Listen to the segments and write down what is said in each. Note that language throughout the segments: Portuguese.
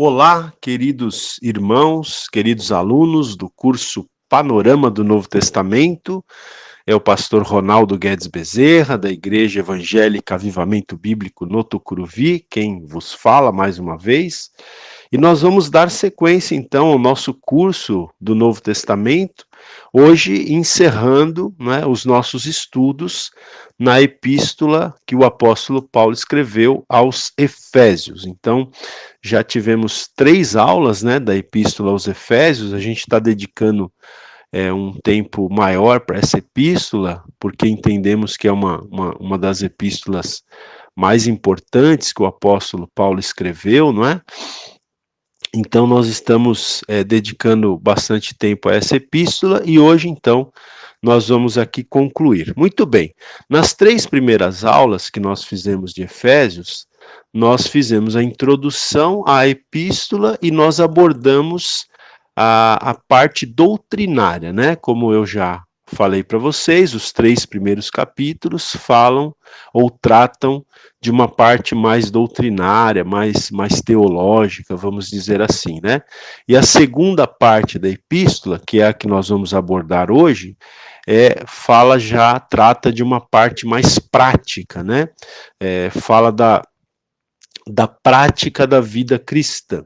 Olá, queridos irmãos, queridos alunos do curso Panorama do Novo Testamento. É o pastor Ronaldo Guedes Bezerra, da Igreja Evangélica Avivamento Bíblico no Tucuruvi, quem vos fala mais uma vez. E nós vamos dar sequência, então, ao nosso curso do Novo Testamento, hoje encerrando, né, os nossos estudos na epístola que o apóstolo Paulo escreveu aos Efésios. Então, já tivemos 3 aulas, né, da epístola aos Efésios. A gente está dedicando um tempo maior para essa epístola, porque entendemos que é uma das epístolas mais importantes que o apóstolo Paulo escreveu, não é? Então, nós estamos dedicando bastante tempo a essa epístola e hoje, então, nós vamos aqui concluir. Muito bem, nas 3 primeiras aulas que nós fizemos de Efésios, nós fizemos a introdução à epístola e nós abordamos a parte doutrinária, né? Como eu já falei para vocês, os 3 primeiros capítulos falam ou tratam de uma parte mais doutrinária, mais teológica, vamos dizer assim, né? E a segunda parte da epístola, que é a que nós vamos abordar hoje, trata de uma parte mais prática, né? Fala da prática da vida cristã.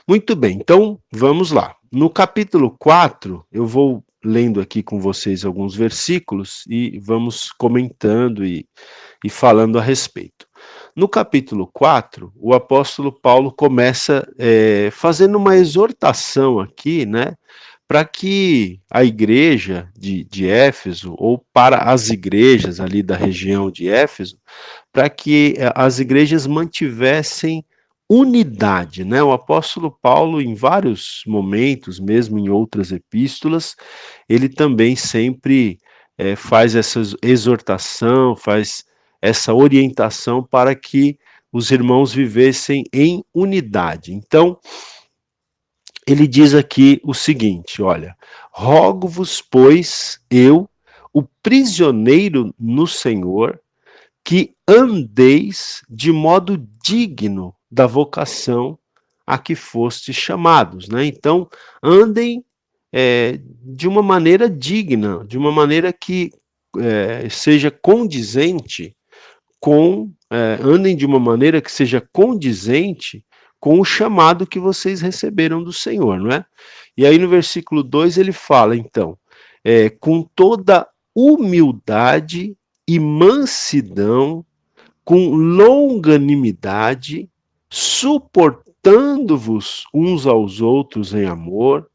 Muito bem, então vamos lá. No capítulo 4, eu vou lendo aqui com vocês alguns versículos e vamos comentando e falando a respeito. No capítulo 4, o apóstolo Paulo começa fazendo uma exortação aqui, né, para que a igreja de Éfeso, ou para as igrejas ali da região de Éfeso, para que as igrejas mantivessem unidade, né? O apóstolo Paulo, em vários momentos, mesmo em outras epístolas, ele também sempre faz essa exortação, faz essa orientação para que os irmãos vivessem em unidade. Então, ele diz aqui o seguinte, olha, rogo-vos, pois, eu, o prisioneiro no Senhor, que andeis de modo digno da vocação a que fostes chamados, né? Então, andem de uma maneira digna, de uma maneira que seja condizente andem de uma maneira que seja condizente com o chamado que vocês receberam do Senhor, não é? E aí no versículo 2 ele fala, então, com toda humildade e mansidão, com longanimidade, suportando-vos uns aos outros em amor,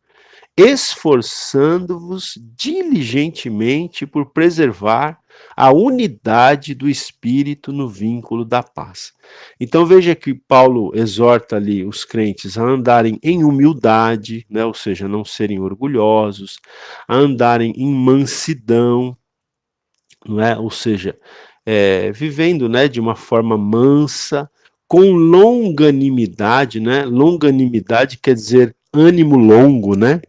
esforçando-vos diligentemente por preservar a unidade do Espírito no vínculo da paz. Então veja que Paulo exorta ali os crentes a andarem em humildade, né, ou seja, não serem orgulhosos, a andarem em mansidão, não é? Ou seja, vivendo, né, de uma forma mansa, com longanimidade, né? Longanimidade quer dizer ânimo longo, né?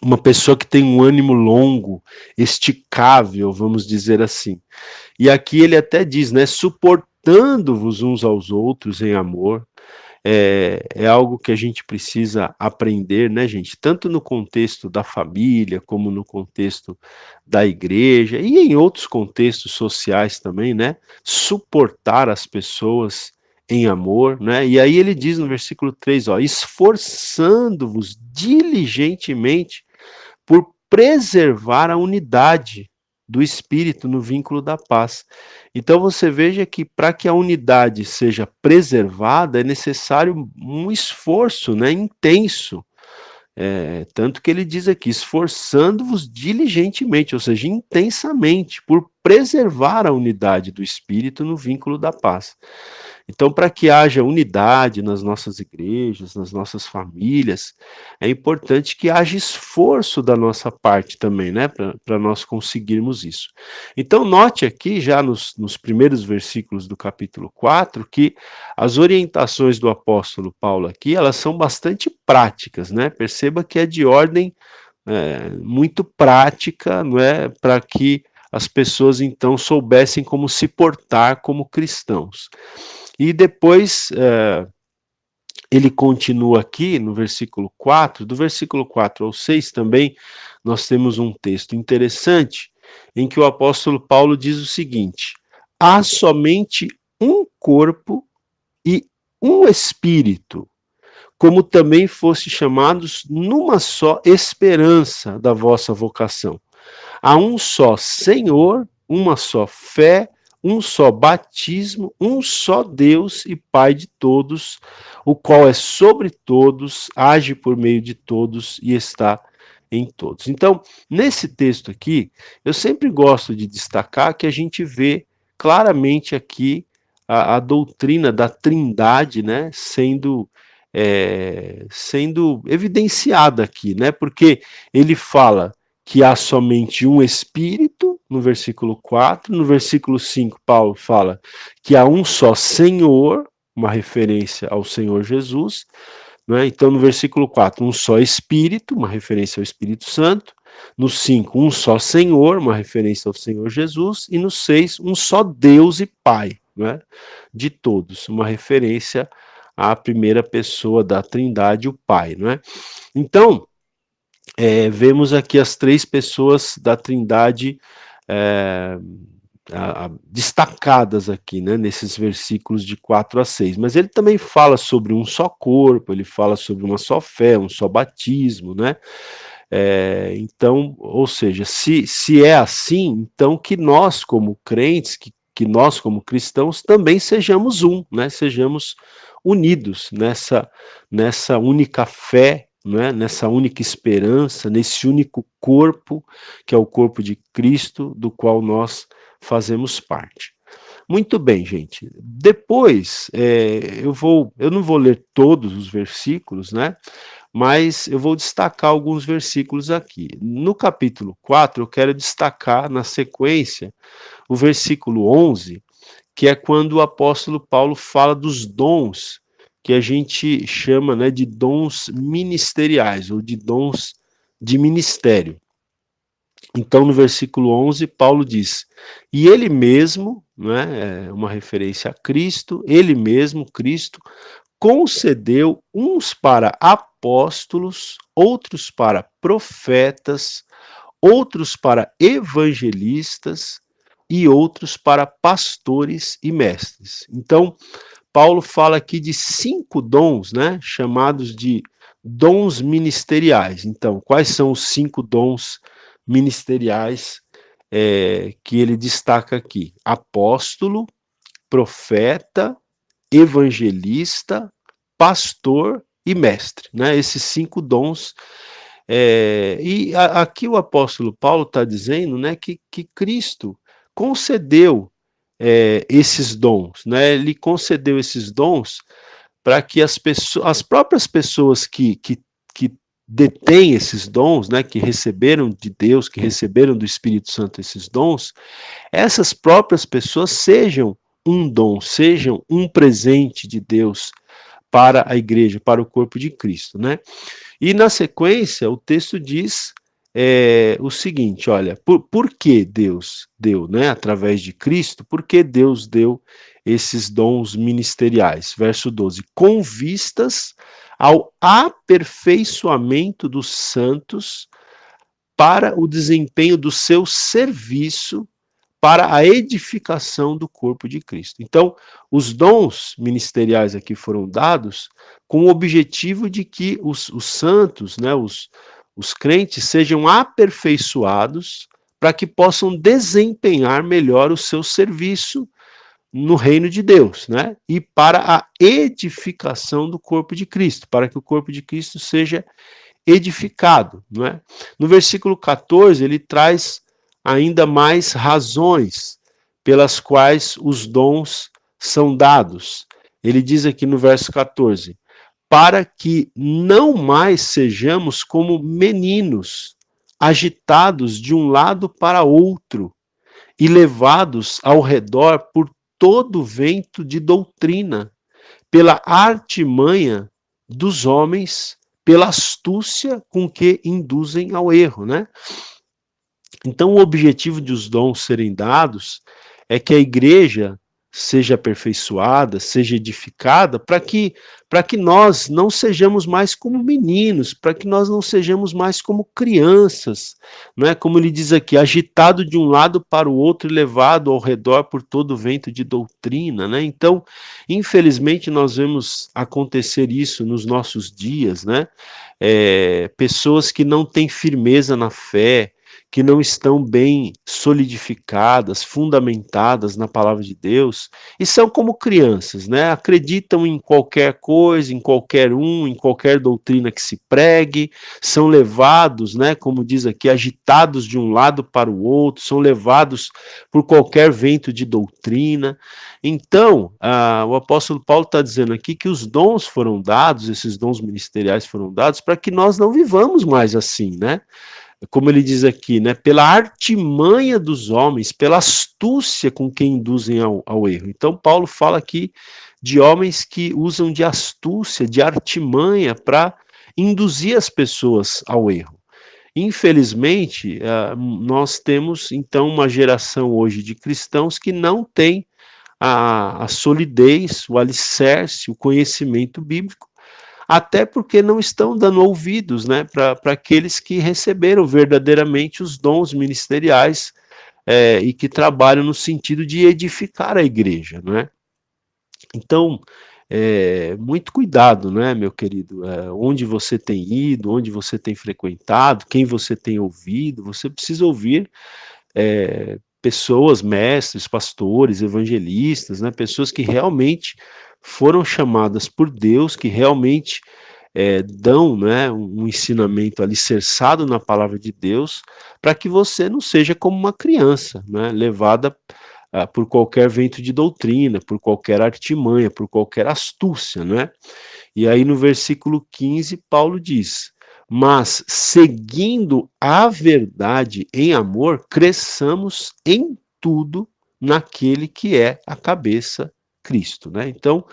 Uma pessoa que tem um ânimo longo, esticável, vamos dizer assim. E aqui ele até diz, né, suportando-vos uns aos outros em amor, é algo que a gente precisa aprender, né, gente? Tanto no contexto da família, como no contexto da igreja, e em outros contextos sociais também, né? Suportar as pessoas em amor, né? E aí ele diz no versículo 3, ó, esforçando-vos diligentemente por preservar a unidade do espírito no vínculo da paz. Então você veja que para que a unidade seja preservada é necessário um esforço, né, intenso. Tanto que ele diz aqui, esforçando-vos diligentemente, ou seja, intensamente, por preservar a unidade do espírito no vínculo da paz. Então, para que haja unidade nas nossas igrejas, nas nossas famílias, é importante que haja esforço da nossa parte também, né, para nós conseguirmos isso. Então, note aqui, já nos primeiros versículos do capítulo 4, que as orientações do apóstolo Paulo aqui, elas são bastante práticas, né? Perceba que é de ordem muito prática, não é, para que as pessoas então soubessem como se portar como cristãos. E depois ele continua aqui no versículo 4, do versículo 4 ao 6 também, nós temos um texto interessante, em que o apóstolo Paulo diz o seguinte: há somente um corpo e um espírito, como também foste chamados numa só esperança da vossa vocação. Há um só Senhor, uma só fé, um só batismo, um só Deus e Pai de todos, o qual é sobre todos, age por meio de todos e está em todos. Então, nesse texto aqui, eu sempre gosto de destacar que a gente vê claramente aqui a doutrina da Trindade, né, sendo evidenciada aqui, né, porque ele fala que há somente um Espírito, no versículo 4. No versículo 5, Paulo fala que há um só Senhor, uma referência ao Senhor Jesus. Né? Então, no versículo 4, um só Espírito, uma referência ao Espírito Santo. No 5, um só Senhor, uma referência ao Senhor Jesus. E no 6, um só Deus e Pai, né? De todos, uma referência à primeira pessoa da Trindade, o Pai. Né? Então, vemos aqui as três pessoas da Trindade é, destacadas aqui, né, nesses versículos de 4 a 6. Mas ele também fala sobre um só corpo, ele fala sobre uma só fé, um só batismo, né? Então, ou seja, se é assim, então que nós como crentes, que nós como cristãos também sejamos um, né? Sejamos unidos nessa única fé, né? Nessa única esperança, nesse único corpo, que é o corpo de Cristo, do qual nós fazemos parte. Muito bem, gente. Depois, eu não vou ler todos os versículos, né? Mas eu vou destacar alguns versículos aqui. No capítulo 4, eu quero destacar na sequência o versículo 11, que é quando o apóstolo Paulo fala dos dons que a gente chama, né, de dons ministeriais ou de dons de ministério. Então, no versículo 11, Paulo diz: e ele mesmo, né, é uma referência a Cristo, ele mesmo, Cristo, concedeu uns para apóstolos, outros para profetas, outros para evangelistas e outros para pastores e mestres. Então, Paulo fala aqui de 5 dons, né, chamados de dons ministeriais. Então, quais são os 5 dons ministeriais que ele destaca aqui? Apóstolo, profeta, evangelista, pastor e mestre, né? Esses 5 dons. Aqui o apóstolo Paulo está dizendo, né, que Cristo concedeu esses dons, né? Ele concedeu esses dons para que as próprias pessoas que detêm esses dons, né, que receberam de Deus, que receberam do Espírito Santo esses dons, essas próprias pessoas sejam um dom, sejam um presente de Deus para a igreja, para o corpo de Cristo, né? E na sequência, o texto diz o seguinte: olha, por que Deus deu, né, através de Cristo, por que Deus deu esses dons ministeriais? Verso 12: com vistas ao aperfeiçoamento dos santos para o desempenho do seu serviço para a edificação do corpo de Cristo. Então, os dons ministeriais aqui foram dados com o objetivo de que os santos, né, os crentes, sejam aperfeiçoados para que possam desempenhar melhor o seu serviço no reino de Deus, né? E para a edificação do corpo de Cristo, para que o corpo de Cristo seja edificado, não é? No versículo 14, ele traz ainda mais razões pelas quais os dons são dados. Ele diz aqui no verso 14: para que não mais sejamos como meninos, agitados de um lado para outro e levados ao redor por todo vento de doutrina, pela artimanha dos homens, pela astúcia com que induzem ao erro, né? Então, o objetivo de os dons serem dados é que a igreja seja aperfeiçoada, seja edificada, para que nós não sejamos mais como meninos, para que nós não sejamos mais como crianças, não é? Como ele diz aqui, agitado de um lado para o outro e levado ao redor por todo o vento de doutrina, né? Então, infelizmente, nós vemos acontecer isso nos nossos dias, né? Pessoas que não têm firmeza na fé, que não estão bem solidificadas, fundamentadas na palavra de Deus, e são como crianças, né? Acreditam em qualquer coisa, em qualquer um, em qualquer doutrina que se pregue, são levados, né, como diz aqui, agitados de um lado para o outro, são levados por qualquer vento de doutrina. Então, o apóstolo Paulo está dizendo aqui que os dons foram dados, esses dons ministeriais foram dados, para que nós não vivamos mais assim, né? Como ele diz aqui, né, pela artimanha dos homens, pela astúcia com que induzem ao erro. Então, Paulo fala aqui de homens que usam de astúcia, de artimanha, para induzir as pessoas ao erro. Infelizmente, nós temos, então, uma geração hoje de cristãos que não tem a solidez, o alicerce, o conhecimento bíblico, até porque não estão dando ouvidos, né, para aqueles que receberam verdadeiramente os dons ministeriais, e que trabalham no sentido de edificar a igreja, né? Então, muito cuidado, né, meu querido, onde você tem ido, onde você tem frequentado, quem você tem ouvido, você precisa ouvir pessoas, mestres, pastores, evangelistas, né, pessoas que realmente foram chamadas por Deus, que realmente dão, né, um ensinamento alicerçado na palavra de Deus, para que você não seja como uma criança, né, levada por qualquer vento de doutrina, por qualquer artimanha, por qualquer astúcia, né? E aí no versículo 15, Paulo diz: mas seguindo a verdade em amor, cresçamos em tudo naquele que é a cabeça, Cristo, né? Então,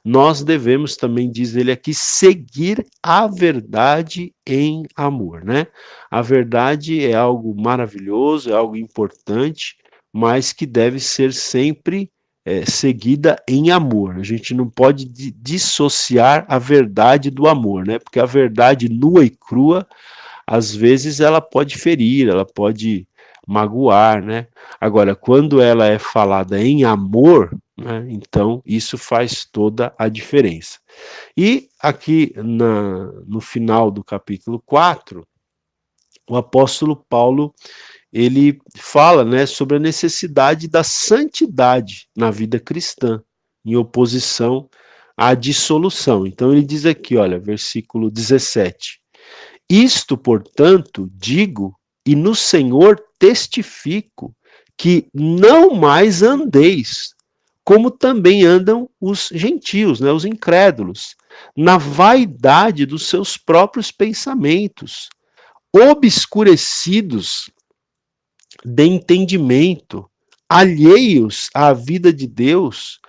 nós devemos também, diz ele aqui, seguir a verdade em amor, né? A verdade é algo maravilhoso, é algo importante, mas que deve ser sempre seguida em amor. A gente não pode dissociar a verdade do amor, né? Porque a verdade nua e crua, às vezes, ela pode ferir, ela pode magoar, né? Agora, quando ela é falada em amor, né, então isso faz toda a diferença. E aqui no final do capítulo 4, o apóstolo Paulo ele fala, né, sobre a necessidade da santidade na vida cristã, em oposição à dissolução. Então ele diz aqui, olha, versículo 17: isto, portanto, digo, e no Senhor testifico, que não mais andeis, como também andam os gentios, né, os incrédulos, na vaidade dos seus próprios pensamentos, obscurecidos de entendimento, alheios à vida de Deus,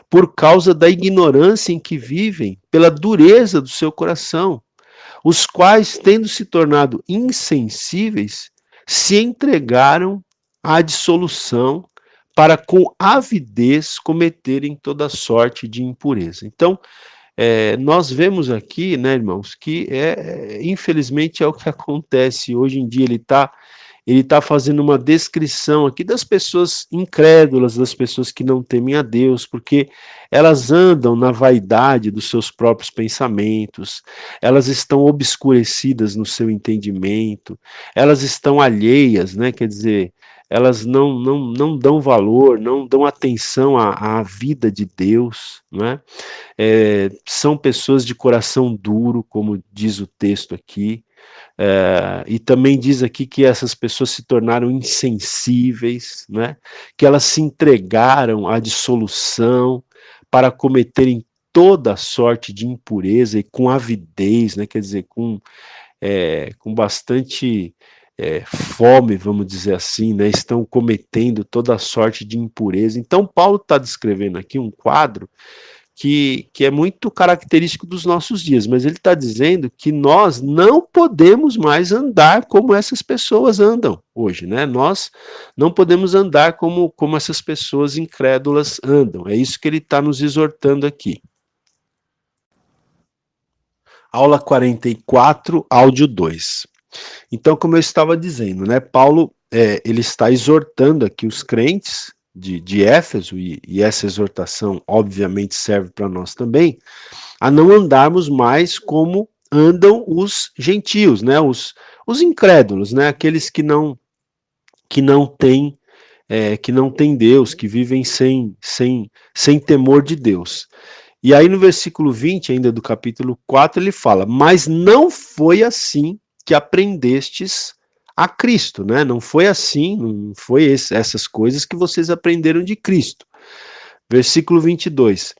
por causa da ignorância em que vivem, pela dureza do seu coração, os quais, tendo se tornado insensíveis, se entregaram à dissolução para com avidez cometerem toda sorte de impureza. Então, nós vemos aqui, né, irmãos, que infelizmente é o que acontece hoje em dia. Ele tá fazendo uma descrição aqui das pessoas incrédulas, das pessoas que não temem a Deus, porque elas andam na vaidade dos seus próprios pensamentos, elas estão obscurecidas no seu entendimento, elas estão alheias, né? Quer dizer, elas não dão valor, não dão atenção à vida de Deus, né? São pessoas de coração duro, como diz o texto aqui. E também diz aqui que essas pessoas se tornaram insensíveis, né? Que elas se entregaram à dissolução para cometerem toda sorte de impureza e com avidez, né? Quer dizer, com bastante fome, vamos dizer assim, né? Estão cometendo toda sorte de impureza. Então, Paulo está descrevendo aqui um quadro que é muito característico dos nossos dias, mas ele está dizendo que nós não podemos mais andar como essas pessoas andam hoje, né? Nós não podemos andar como essas pessoas incrédulas andam. É isso que ele está nos exortando aqui. Aula 44, áudio 2. Então, como eu estava dizendo, né, Paulo ele está exortando aqui os crentes de Éfeso, e essa exortação obviamente serve para nós também, a não andarmos mais como andam os gentios, né, os incrédulos, né, aqueles que não têm Deus, que vivem sem temor de Deus. E aí no versículo 20, ainda do capítulo 4, ele fala: mas não foi assim que aprendestes a Cristo, né? Não foi assim, não foi essas coisas que vocês aprenderam de Cristo. Versículo 22.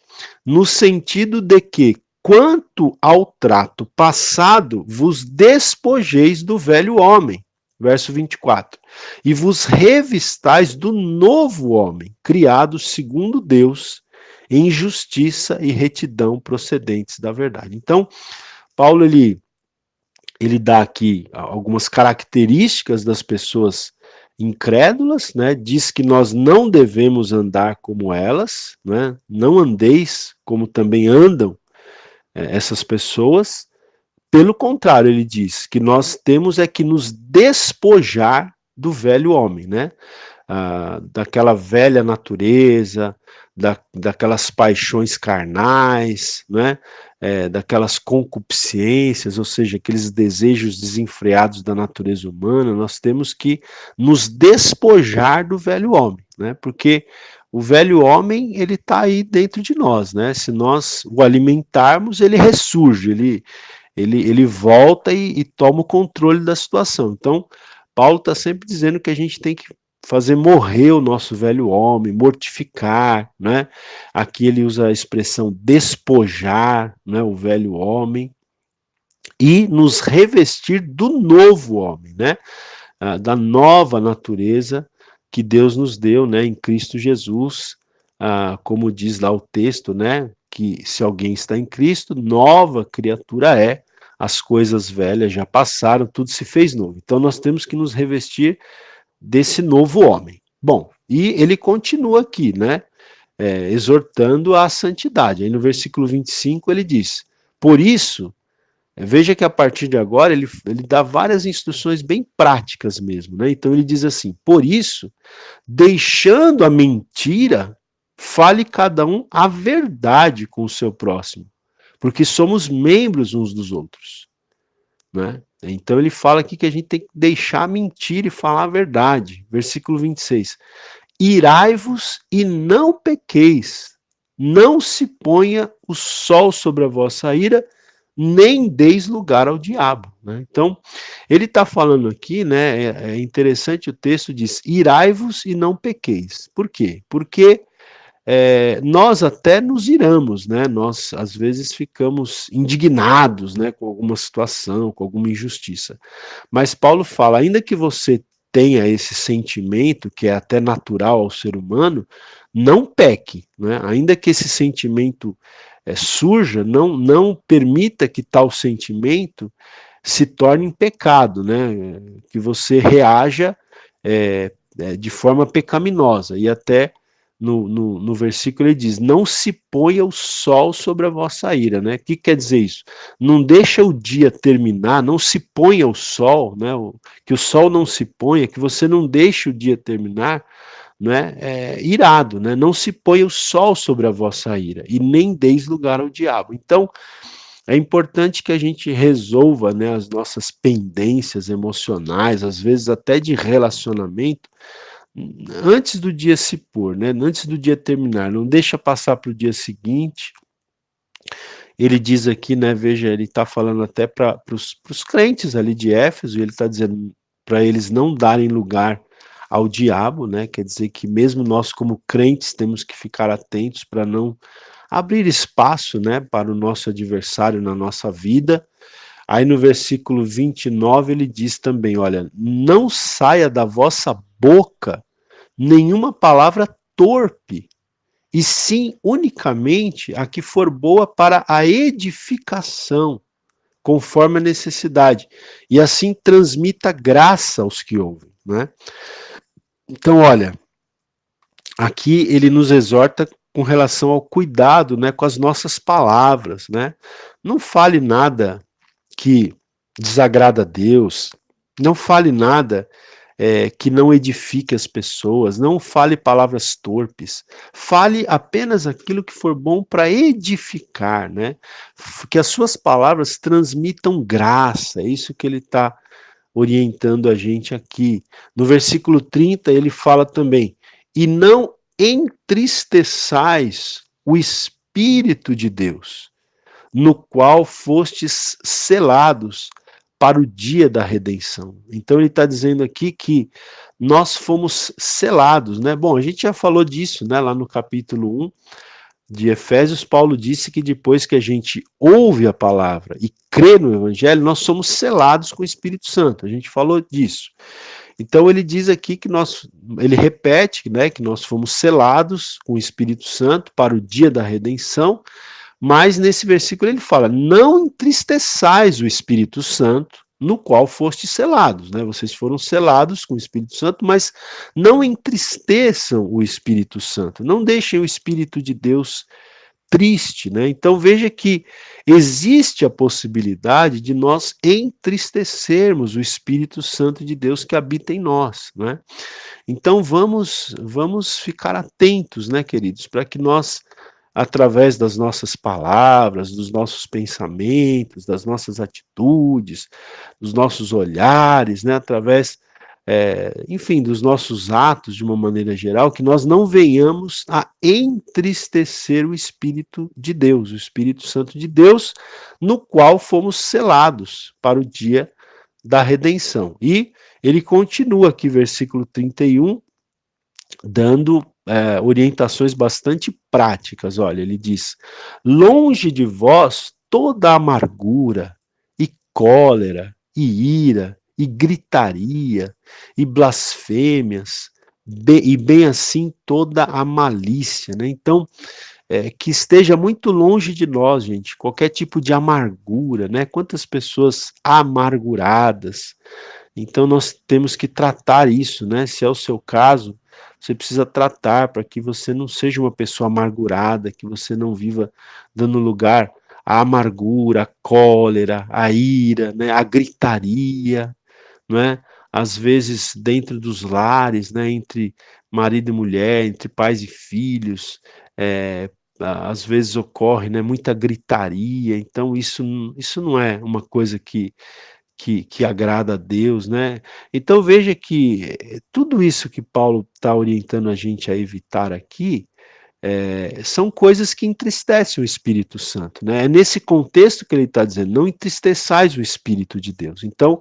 No sentido de que, quanto ao trato passado, vos despojeis do velho homem. Verso 24. E vos revistais do novo homem, criado segundo Deus, em justiça e retidão procedentes da verdade. Então, Paulo ele dá aqui algumas características das pessoas incrédulas, né? Diz que nós não devemos andar como elas, né? Não andeis como também andam essas pessoas. Pelo contrário, ele diz que nós temos é que nos despojar do velho homem, né? Daquela velha natureza, daquelas paixões carnais, né? Daquelas concupiscências, ou seja, aqueles desejos desenfreados da natureza humana, nós temos que nos despojar do velho homem, né? Porque o velho homem, ele está aí dentro de nós, né? Se nós o alimentarmos, ele ressurge, ele volta e toma o controle da situação. Então, Paulo está sempre dizendo que a gente tem que fazer morrer o nosso velho homem, mortificar, né? Aqui ele usa a expressão despojar, né, o velho homem, e nos revestir do novo homem, né? Da nova natureza que Deus nos deu, né, em Cristo Jesus, como diz lá o texto, né, que se alguém está em Cristo, nova criatura é, as coisas velhas já passaram, tudo se fez novo. Então nós temos que nos revestir desse novo homem. Bom, e ele continua aqui, né, exortando a santidade. Aí no versículo 25 ele diz: por isso, veja que a partir de agora ele dá várias instruções bem práticas mesmo, né? Então ele diz assim: por isso, deixando a mentira, fale cada um a verdade com o seu próximo, porque somos membros uns dos outros, né? Então ele fala aqui que a gente tem que deixar a mentira e falar a verdade. Versículo 26. Irai-vos e não pequeis, não se ponha o sol sobre a vossa ira, nem deis lugar ao diabo, né? Então, ele está falando aqui, né? É interessante, o texto diz: irai-vos e não pequeis. Por quê? Porque nós até nos iramos, né? Nós às vezes ficamos indignados, né, com alguma situação, com alguma injustiça. Mas Paulo fala: ainda que você tenha esse sentimento, que é até natural ao ser humano, não peque, né? Ainda que esse sentimento surja, não permita que tal sentimento se torne em pecado, né? Que você reaja de forma pecaminosa. E até no versículo ele diz: não se ponha o sol sobre a vossa ira, né? O que quer dizer isso? Não deixa o dia terminar, não se ponha o sol, né? Que o sol não se ponha, que você não deixe o dia terminar, né, irado, né? Não se ponha o sol sobre a vossa ira, e nem deis lugar ao diabo. Então, é importante que a gente resolva, né, as nossas pendências emocionais, às vezes até de relacionamento, antes do dia se pôr, né? Antes do dia terminar. Não deixa passar para o dia seguinte. Ele diz aqui, né? Veja, ele está falando até para os crentes ali de Éfeso, e ele está dizendo para eles não darem lugar ao diabo, né? Quer dizer que mesmo nós, como crentes, temos que ficar atentos para não abrir espaço, né, para o nosso adversário na nossa vida. Aí no versículo 29 ele diz também: olha, não saia da vossa boca nenhuma palavra torpe, e sim unicamente a que for boa para a edificação, conforme a necessidade, e assim transmita graça aos que ouvem, né? Então, olha, aqui ele nos exorta com relação ao cuidado, né, com as nossas palavras, né? Não fale nada que desagrada a Deus, não fale nada que não edifique as pessoas, não fale palavras torpes, fale apenas aquilo que for bom para edificar, né? Que as suas palavras transmitam graça, é isso que ele está orientando a gente aqui. No versículo 30, ele fala também: e não entristeçais o Espírito de Deus, no qual fostes selados para o dia da redenção. Então ele está dizendo aqui que nós fomos selados, né? Bom, a gente já falou disso, né? Lá no capítulo 1 de Efésios, Paulo disse que depois que a gente ouve a palavra e crê no Evangelho, nós somos selados com o Espírito Santo. A gente falou disso. Então ele diz aqui que ele repete, né, que nós fomos selados com o Espírito Santo para o dia da redenção, mas nesse versículo ele fala: não entristeçais o Espírito Santo, no qual fostes selados, né? Vocês foram selados com o Espírito Santo, mas não entristeçam o Espírito Santo, não deixem o Espírito de Deus triste, né? Então veja que existe a possibilidade de nós entristecermos o Espírito Santo de Deus que habita em nós, né? Então vamos ficar atentos, né, queridos, para que nós, através das nossas palavras, dos nossos pensamentos, das nossas atitudes, dos nossos olhares, né, através, enfim, dos nossos atos de uma maneira geral, que nós não venhamos a entristecer o Espírito de Deus, o Espírito Santo de Deus, no qual fomos selados para o dia da redenção. E ele continua aqui, versículo 31, dando orientações bastante práticas. Olha, ele diz: longe de vós toda amargura, e cólera, e ira, e gritaria, e blasfêmias, e bem assim toda a malícia, né? Então, que esteja muito longe de nós, gente, qualquer tipo de amargura, né? Quantas pessoas amarguradas. Então nós temos que tratar isso, né? Se é o seu caso, você precisa tratar para que você não seja uma pessoa amargurada, que você não viva dando lugar à amargura, à cólera, à ira, né? À gritaria, não é? Às vezes dentro dos lares, né? Entre marido e mulher, entre pais e filhos, às vezes ocorre, né? Muita gritaria. Então isso não é uma coisa que agrada a Deus, né? Então veja que tudo isso que Paulo está orientando a gente a evitar aqui são coisas que entristecem o Espírito Santo, né? É nesse contexto que ele está dizendo: não entristeçais o Espírito de Deus. Então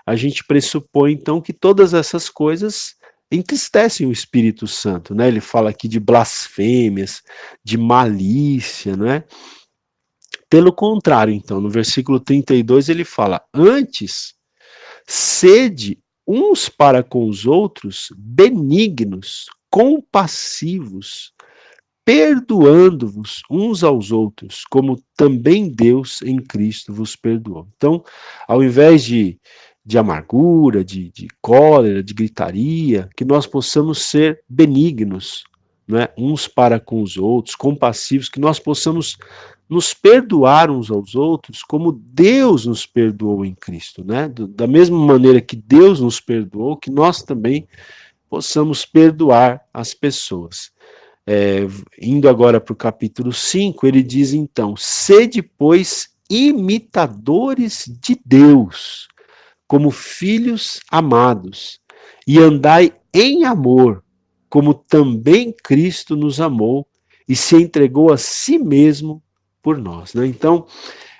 a gente pressupõe então que todas essas coisas entristecem o Espírito Santo, né? Ele fala aqui de blasfêmias, de malícia, né? Pelo contrário, então, no versículo 32 ele fala: antes, sede uns para com os outros benignos, compassivos, perdoando-vos uns aos outros, como também Deus em Cristo vos perdoou. Então, ao invés de amargura, de cólera, de gritaria, que nós possamos ser benignos, né, uns para com os outros, compassivos, que nós possamos nos perdoar uns aos outros, como Deus nos perdoou em Cristo, né? Da mesma maneira que Deus nos perdoou, que nós também possamos perdoar as pessoas. Indo agora para o capítulo 5, ele diz então: sede, pois, imitadores de Deus, como filhos amados, e andai em amor, como também Cristo nos amou e se entregou a si mesmo por nós, né? Então,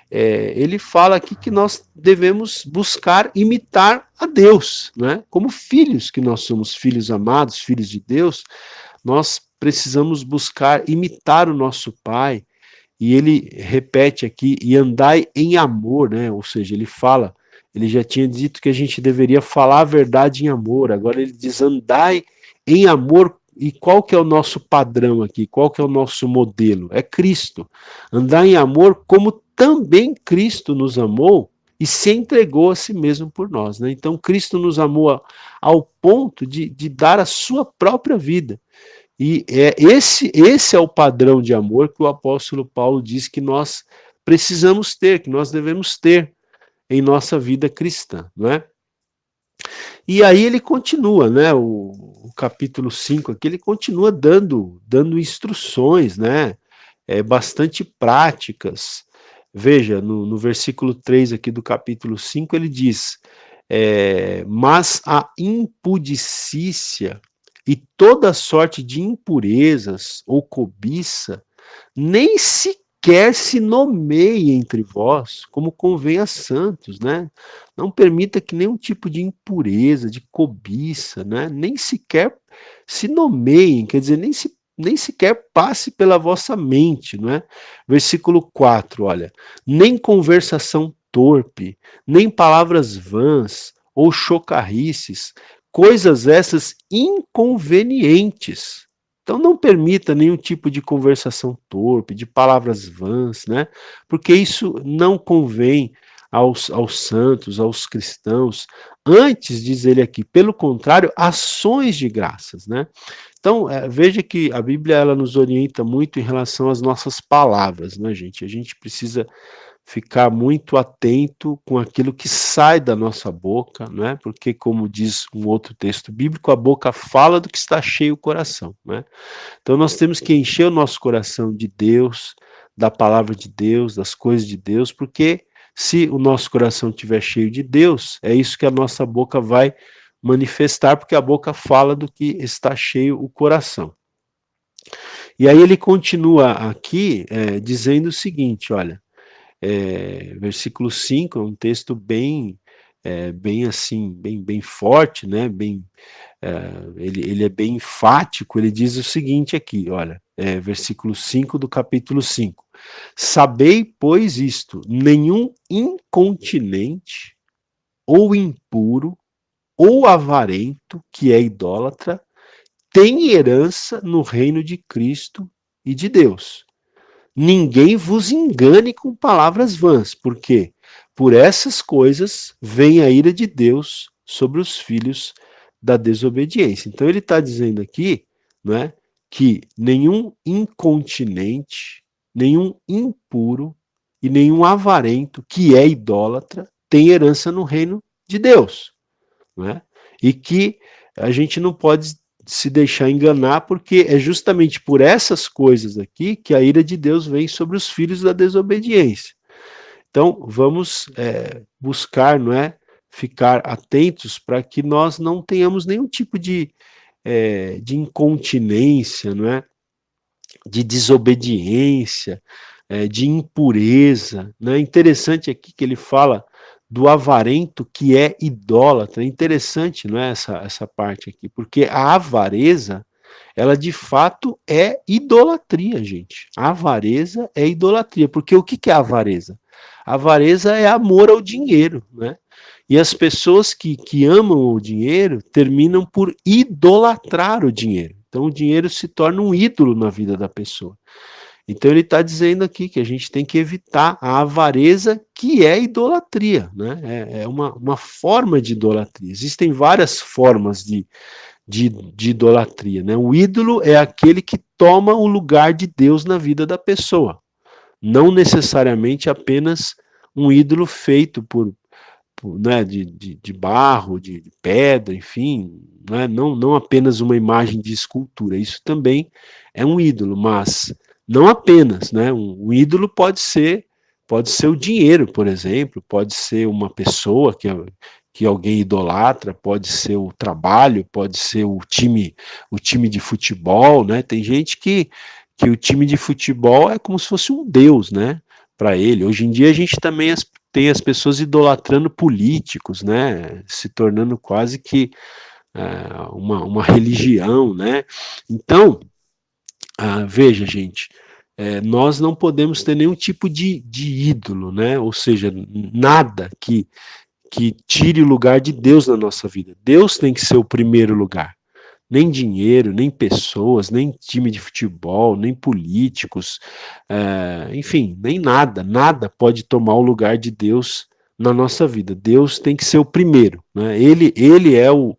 ele fala aqui que nós devemos buscar imitar a Deus, né? Como filhos, que nós somos filhos amados, filhos de Deus, nós precisamos buscar imitar o nosso Pai. E ele repete aqui: e andai em amor, né? Ou seja, ele já tinha dito que a gente deveria falar a verdade em amor, agora ele diz: andai em amor E qual que é o nosso padrão aqui? Qual que é o nosso modelo? É Cristo. Andar em amor como também Cristo nos amou e se entregou a si mesmo por nós. Né? Então, Cristo nos amou ao ponto de dar a sua própria vida. E esse é o padrão de amor que o apóstolo Paulo diz que nós precisamos ter, que nós devemos ter em nossa vida cristã, não é? E aí ele continua, né, o capítulo 5 aqui, ele continua dando instruções, né, bastante práticas. Veja, no versículo 3 aqui do capítulo 5, ele diz, mas a impudicícia e toda sorte de impurezas ou cobiça nem sequer se nomeie entre vós, como convém a santos, né? Não permita que nenhum tipo de impureza, de cobiça, né? Nem sequer se nomeiem, quer dizer, nem sequer passe pela vossa mente, não é? Versículo 4, olha, nem conversação torpe, nem palavras vãs ou chocarrices, coisas essas inconvenientes. Então não permita nenhum tipo de conversação torpe, de palavras vãs, né? Porque isso não convém aos santos, aos cristãos. Antes, diz ele aqui, pelo contrário, ações de graças, né? Então, veja que a Bíblia ela nos orienta muito em relação às nossas palavras, né, gente? A gente precisa ficar muito atento com aquilo que sai da nossa boca, né? Porque, como diz um outro texto bíblico, a boca fala do que está cheio o coração, né? Então, nós temos que encher o nosso coração de Deus, da palavra de Deus, das coisas de Deus, porque se o nosso coração estiver cheio de Deus, é isso que a nossa boca vai manifestar, porque a boca fala do que está cheio o coração. E aí ele continua aqui dizendo o seguinte, olha, versículo 5 é um texto bem assim, bem forte, né? Ele é bem enfático, ele diz o seguinte aqui, olha, versículo 5 do capítulo 5. Sabei, pois, isto, nenhum incontinente, ou impuro, ou avarento, que é idólatra, tem herança no reino de Cristo e de Deus. Ninguém vos engane com palavras vãs, porque por essas coisas vem a ira de Deus sobre os filhos da desobediência. Então ele está dizendo aqui, não é, que nenhum incontinente, nenhum impuro e nenhum avarento que é idólatra tem herança no reino de Deus, não é? E que a gente não pode se deixar enganar, porque é justamente por essas coisas aqui que a ira de Deus vem sobre os filhos da desobediência. Então, vamos buscar, não é, ficar atentos para que nós não tenhamos nenhum tipo de incontinência, não é, de desobediência, de impureza. Né? Interessante aqui que ele fala do avarento que é idólatra. É interessante, não é, essa parte aqui, porque a avareza, ela de fato é idolatria, gente. A avareza é idolatria, porque o que é a avareza? A avareza é amor ao dinheiro, né? E as pessoas que amam o dinheiro terminam por idolatrar o dinheiro. Então o dinheiro se torna um ídolo na vida da pessoa. Então ele está dizendo aqui que a gente tem que evitar a avareza, que é idolatria, né? É uma forma de idolatria. Existem várias formas de idolatria, né? O ídolo é aquele que toma o lugar de Deus na vida da pessoa. Não necessariamente apenas um ídolo feito né, de barro, de pedra, enfim, né, não apenas uma imagem de escultura, isso também é um ídolo, mas não apenas, né, um ídolo pode ser o dinheiro, por exemplo, pode ser uma pessoa que alguém idolatra, pode ser o trabalho, pode ser o time de futebol, né, tem gente que o time de futebol é como se fosse um deus, né, para ele. Hoje em dia a gente também tem as pessoas idolatrando políticos, né, se tornando quase que uma religião, né. Então, veja, gente, nós não podemos ter nenhum tipo de ídolo, né, ou seja, nada que tire o lugar de Deus na nossa vida. Deus tem que ser o primeiro lugar. nem dinheiro, nem pessoas, nem time de futebol, nem políticos, enfim, nem nada, nada pode tomar o lugar de Deus na nossa vida. Deus tem que ser o primeiro, né? Ele é o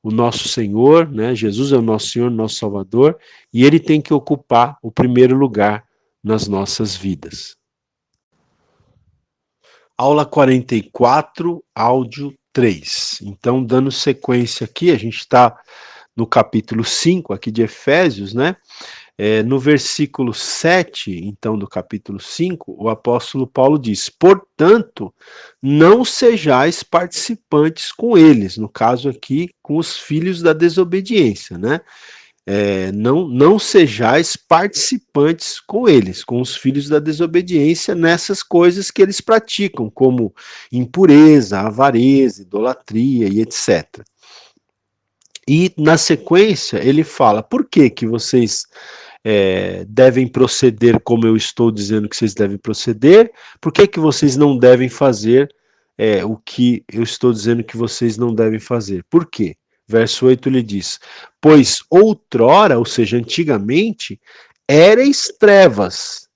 nosso Senhor, né? Jesus é o nosso Senhor, nosso Salvador, e ele tem que ocupar o primeiro lugar nas nossas vidas. Aula 44, áudio 3. Então, dando sequência aqui, a gente está no capítulo 5 aqui de Efésios, né? No versículo 7, então, do capítulo 5, o apóstolo Paulo diz: portanto, não sejais participantes com eles, no caso aqui, com os filhos da desobediência, né? Não sejais participantes com eles, com os filhos da desobediência, nessas coisas que eles praticam, como impureza, avareza, idolatria e etc. E na sequência ele fala: por que que vocês devem proceder como eu estou dizendo que vocês devem proceder? Por que que vocês não devem fazer o que eu estou dizendo que vocês não devem fazer? Por quê? Verso 8 ele diz: pois outrora, ou seja, antigamente, éreis trevas,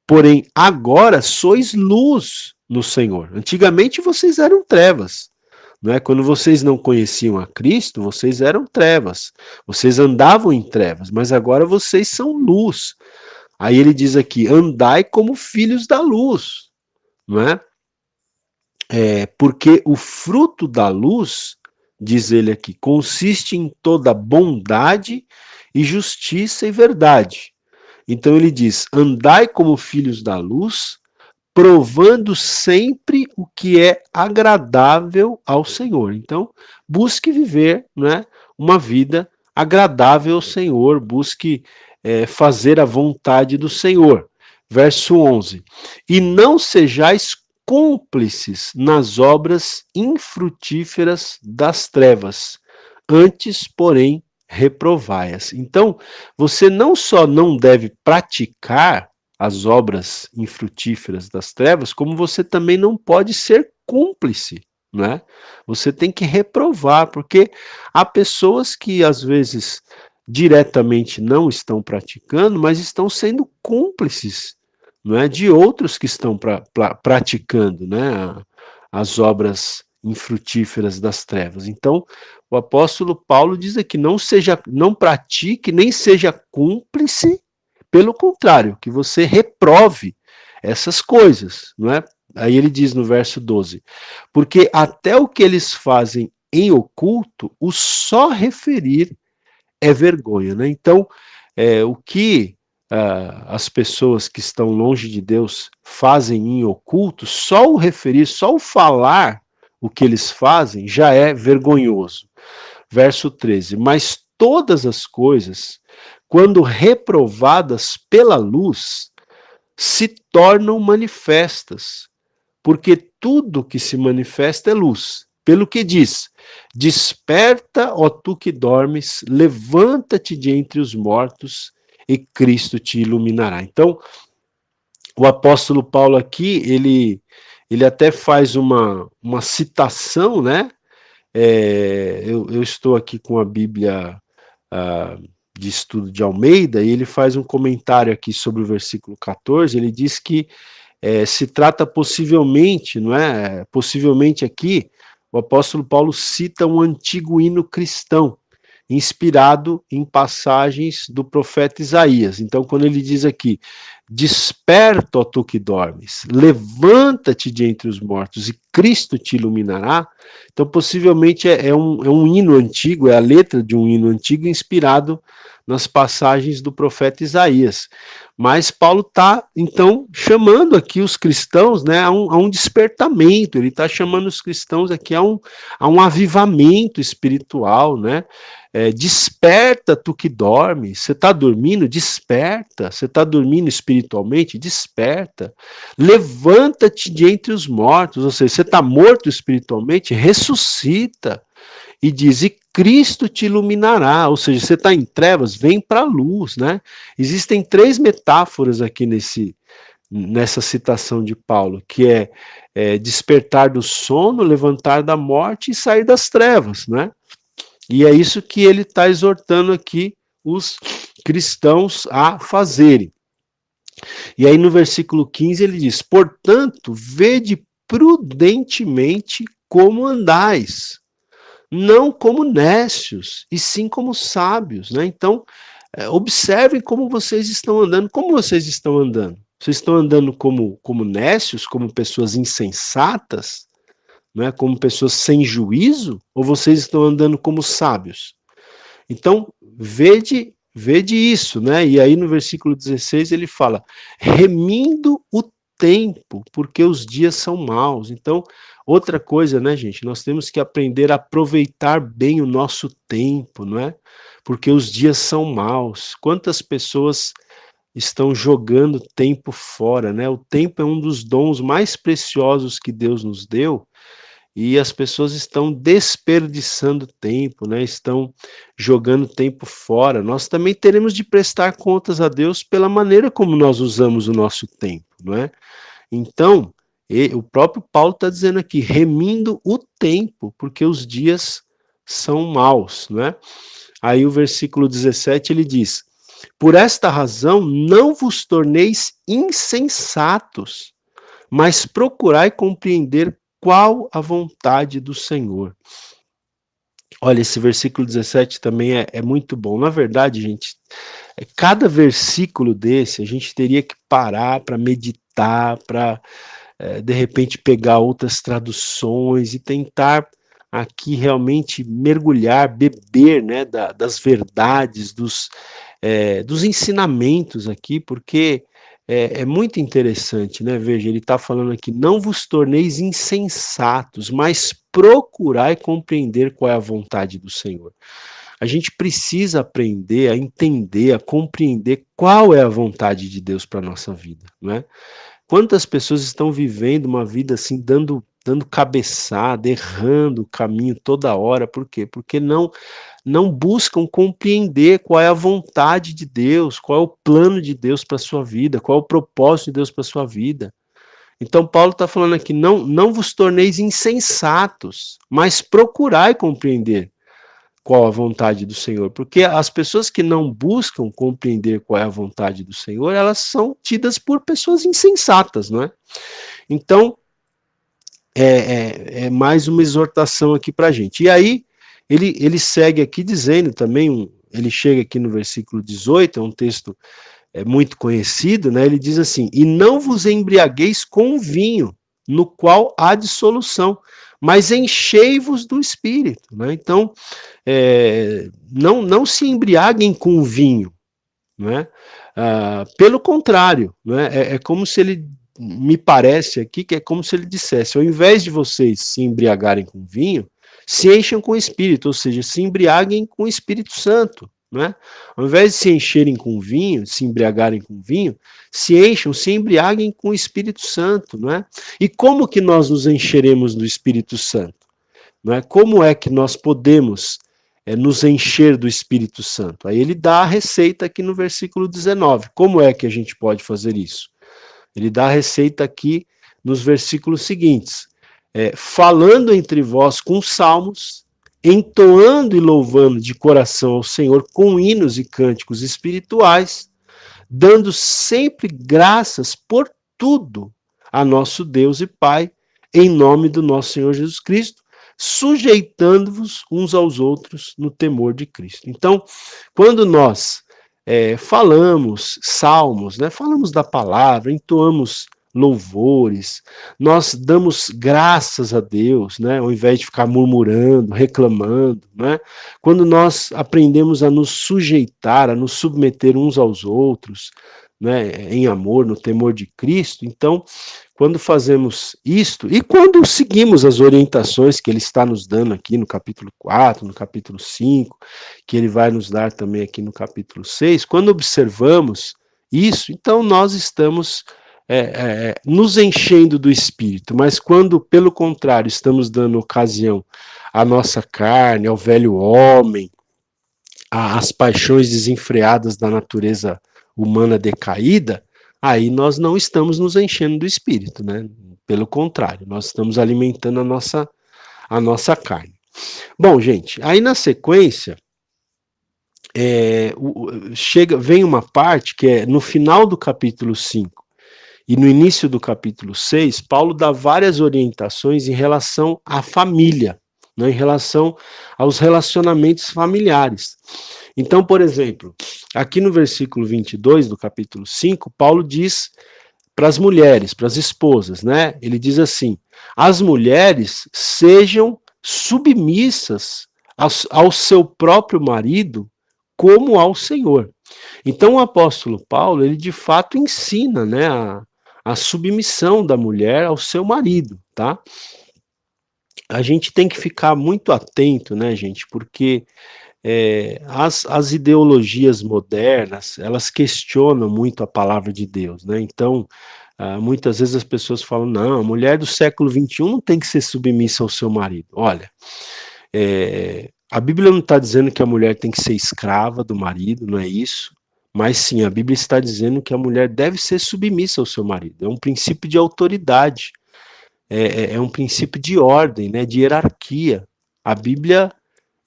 porém agora sois luz no Senhor. Antigamente vocês eram trevas. Não é? Quando vocês não conheciam a Cristo, vocês eram trevas, vocês andavam em trevas, mas agora vocês são luz. Aí ele diz aqui: andai como filhos da luz, não é? Porque o fruto da luz, diz ele aqui, consiste em toda bondade e justiça e verdade. Então ele diz: andai como filhos da luz, provando sempre o que é agradável ao Senhor. Então, busque viver, né, uma vida agradável ao Senhor, busque fazer a vontade do Senhor. Verso 11: e não sejais cúmplices nas obras infrutíferas das trevas, antes, porém, reprovai-as. Então, você não só não deve praticar as obras infrutíferas das trevas, como você também não pode ser cúmplice, né? Você tem que reprovar, porque há pessoas que às vezes diretamente não estão praticando, mas estão sendo cúmplices, não é, de outros que estão praticando, né, as obras infrutíferas das trevas. Então, o apóstolo Paulo diz aqui: não pratique, nem seja cúmplice. Pelo contrário, que você reprove essas coisas, não é? Aí ele diz no verso 12: porque até o que eles fazem em oculto, o só referir é vergonha, né? Então, o que as pessoas que estão longe de Deus fazem em oculto, só o referir, só o falar o que eles fazem já é vergonhoso. Verso 13: mas todas as coisas, quando reprovadas pela luz, se tornam manifestas, porque tudo que se manifesta é luz. Pelo que diz: desperta, ó tu que dormes, levanta-te de entre os mortos, e Cristo te iluminará. Então, o apóstolo Paulo aqui, ele até faz uma citação, né? Eu estou aqui com a Bíblia de estudo de Almeida, e ele faz um comentário aqui sobre o versículo 14, ele diz que se trata possivelmente, não é? Possivelmente aqui, o apóstolo Paulo cita um antigo hino cristão, inspirado em passagens do profeta Isaías. Então, quando ele diz aqui: desperta, ó tu que dormes, levanta-te de entre os mortos e Cristo te iluminará. Então, possivelmente é um hino antigo, é a letra de um hino antigo inspirado nas passagens do profeta Isaías. Mas Paulo está, então, chamando aqui os cristãos, né, a um despertamento, ele está chamando os cristãos aqui a um avivamento espiritual, né? Desperta tu que dorme, você está dormindo? Desperta, você está dormindo espiritualmente? Desperta, levanta-te de entre os mortos, ou seja, você está morto espiritualmente? Ressuscita, e diz: e Cristo te iluminará, ou seja, você está em trevas, vem para a luz, né? Existem três metáforas aqui nessa citação de Paulo, que despertar do sono, levantar da morte e sair das trevas, né? E é isso que ele está exortando aqui os cristãos a fazerem. E aí no versículo 15 ele diz: portanto, vede prudentemente como andais, não como nécios, e sim como sábios, né? Então, observem como vocês estão andando. Como vocês estão andando? Vocês estão andando como nécios, como pessoas insensatas, né? Como pessoas sem juízo? Ou vocês estão andando como sábios? Então, vede isso, né? E aí no versículo 16 ele fala: remindo o tempo, porque os dias são maus. Então, outra coisa, né, gente? Nós temos que aprender a aproveitar bem o nosso tempo, não é? Porque os dias são maus. Quantas pessoas estão jogando tempo fora, né? O tempo é um dos dons mais preciosos que Deus nos deu e as pessoas estão desperdiçando tempo, né? Estão jogando tempo fora. Nós também teremos de prestar contas a Deus pela maneira como nós usamos o nosso tempo, não é? Então, o próprio Paulo está dizendo aqui, remindo o tempo, porque os dias são maus, né? Aí o versículo 17 ele diz: por esta razão não vos torneis insensatos, mas procurai compreender qual a vontade do Senhor. Olha, esse versículo 17 também é muito bom. Na verdade, gente, cada versículo desse a gente teria que parar para meditar, para de repente pegar outras traduções e tentar aqui realmente mergulhar, beber, né, das verdades, dos ensinamentos aqui, porque é muito interessante, né? Veja, ele está falando aqui, não vos torneis insensatos, mas procurai compreender qual é a vontade do Senhor. A gente precisa aprender a entender, a compreender qual é a vontade de Deus para a nossa vida, não é? Quantas pessoas estão vivendo uma vida assim, dando cabeçada, errando o caminho toda hora, por quê? Porque não buscam compreender qual é a vontade de Deus, qual é o plano de Deus para a sua vida, qual é o propósito de Deus para a sua vida. Então Paulo está falando aqui, não vos torneis insensatos, mas procurai compreender qual a vontade do Senhor, porque as pessoas que não buscam compreender qual é a vontade do Senhor, elas são tidas por pessoas insensatas, não é? Então, é mais uma exortação aqui para a gente. E aí, ele segue aqui dizendo também, ele chega aqui no versículo 18, é um texto muito conhecido, né? Ele diz assim: e não vos embriagueis com vinho, no qual há dissolução, mas enchei-vos do Espírito, né? Então, não se embriaguem com vinho, não é? Pelo contrário, não é? É como se ele, me parece aqui, que é como se ele dissesse, ao invés de vocês se embriagarem com vinho, se encham com o Espírito, ou seja, se embriaguem com o Espírito Santo, não é? Ao invés de se encherem com vinho, se embriagarem com vinho, se encham, se embriaguem com o Espírito Santo, não é? E como que nós nos encheremos do Espírito Santo? Não é? Como é que nós podemos nos encher do Espírito Santo? Aí ele dá a receita aqui no versículo 19. Como é que a gente pode fazer isso? Ele dá a receita aqui nos versículos seguintes. Falando entre vós com salmos, entoando e louvando de coração ao Senhor com hinos e cânticos espirituais, dando sempre graças por tudo a nosso Deus e Pai, em nome do nosso Senhor Jesus Cristo, sujeitando-vos uns aos outros no temor de Cristo. Então, quando nós falamos salmos, né, falamos da palavra, entoamos louvores, nós damos graças a Deus, né, ao invés de ficar murmurando, reclamando, né, quando nós aprendemos a nos sujeitar, a nos submeter uns aos outros, né, em amor, no temor de Cristo, então, quando fazemos isto, e quando seguimos as orientações que ele está nos dando aqui no capítulo 4, no capítulo 5, que ele vai nos dar também aqui no capítulo 6, quando observamos isso, então nós estamos nos enchendo do Espírito, mas quando, pelo contrário, estamos dando ocasião à nossa carne, ao velho homem, às paixões desenfreadas da natureza humana decaída, aí nós não estamos nos enchendo do Espírito, né? Pelo contrário, nós estamos alimentando a nossa carne. Bom, gente, aí na sequência, vem uma parte que é no final do capítulo 5 e no início do capítulo 6, Paulo dá várias orientações em relação à família, né, em relação aos relacionamentos familiares. Então, por exemplo, aqui no versículo 22 do capítulo 5, Paulo diz para as mulheres, para as esposas, né? Ele diz assim: as mulheres sejam submissas ao seu próprio marido como ao Senhor. Então o apóstolo Paulo, ele de fato ensina, né, a submissão da mulher ao seu marido, tá? A gente tem que ficar muito atento, né, gente, porque as ideologias modernas, elas questionam muito a palavra de Deus, né? Então, muitas vezes as pessoas falam, não, a mulher do século XXI não tem que ser submissa ao seu marido. Olha, a Bíblia não está dizendo que a mulher tem que ser escrava do marido, não é isso. Mas sim, a Bíblia está dizendo que a mulher deve ser submissa ao seu marido. É um princípio de autoridade, é um princípio de ordem, né, de hierarquia. A Bíblia